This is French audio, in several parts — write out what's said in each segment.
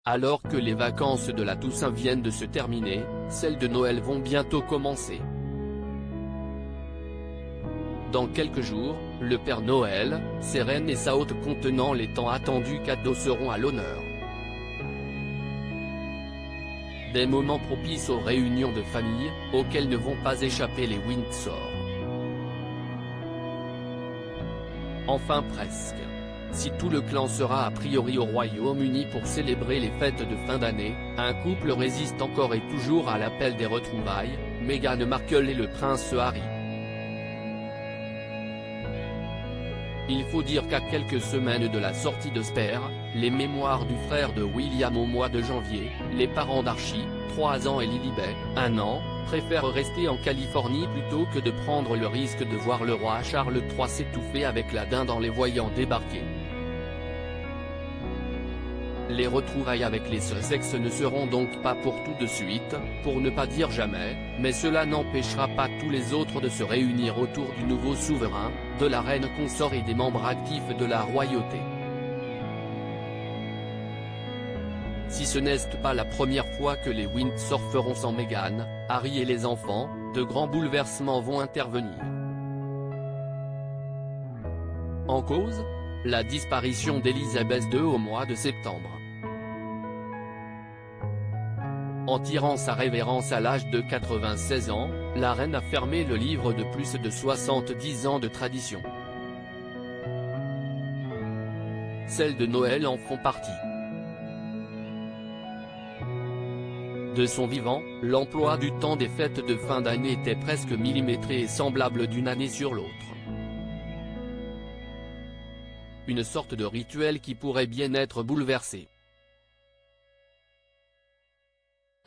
Alors que les vacances de la Toussaint viennent de se terminer, celles de Noël vont bientôt commencer. Dans quelques jours, le Père Noël, ses reines et sa hôte contenant les tant attendus cadeaux seront à l'honneur. Des moments propices aux réunions de famille, auxquelles ne vont pas échapper les Windsor. Enfin presque. Si tout le clan sera a priori au Royaume-Uni pour célébrer les fêtes de fin d'année, un couple résiste encore et toujours à l'appel des retrouvailles, Meghan Markle et le prince Harry. Il faut dire qu'à quelques semaines de la sortie de Spare, les mémoires du frère de William au mois de janvier, les parents d'Archie, 3 ans et Lilibet, 1 an, préfèrent rester en Californie plutôt que de prendre le risque de voir le roi Charles III s'étouffer avec la dinde en les voyant débarquer. Les retrouvailles avec les Sussex ne seront donc pas pour tout de suite, pour ne pas dire jamais, mais cela n'empêchera pas tous les autres de se réunir autour du nouveau souverain, de la reine consort et des membres actifs de la royauté. Si ce n'est pas la première fois que les Windsor feront sans Meghan, Harry et les enfants, de grands bouleversements vont intervenir. En cause ? La disparition d'Élisabeth II au mois de septembre. En tirant sa révérence à l'âge de 96 ans, la reine a fermé le livre de plus de 70 ans de tradition. Celles de Noël en font partie. De son vivant, l'emploi du temps des fêtes de fin d'année était presque millimétré et semblable d'une année sur l'autre. Une sorte de rituel qui pourrait bien être bouleversé.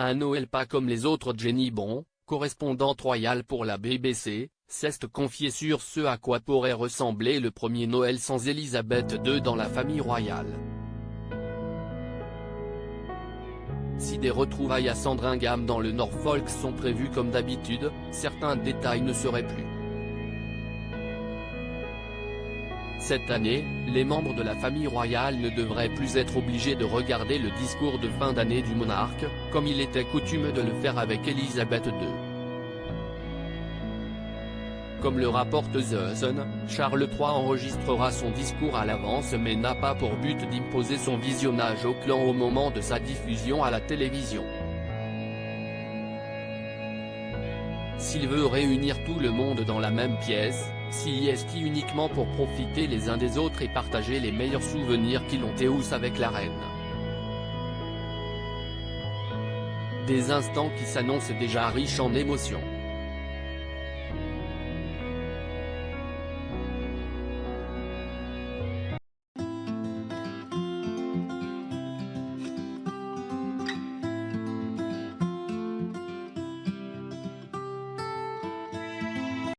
Un Noël pas comme les autres. Jenny Bond, correspondante royale pour la BBC, s'est confiée sur ce à quoi pourrait ressembler le premier Noël sans Élisabeth II dans la famille royale. Si des retrouvailles à Sandringham dans le Norfolk sont prévues comme d'habitude, certains détails ne seraient plus. Cette année, les membres de la famille royale ne devraient plus être obligés de regarder le discours de fin d'année du monarque, comme il était coutume de le faire avec Élisabeth II. Comme le rapporte The Sun, Charles III enregistrera son discours à l'avance mais n'a pas pour but d'imposer son visionnage au clan au moment de sa diffusion à la télévision. S'il veut réunir tout le monde dans la même pièce, s'il y est uniquement pour profiter les uns des autres et partager les meilleurs souvenirs qu'ils ont tous avec la reine. Des instants qui s'annoncent déjà riches en émotions.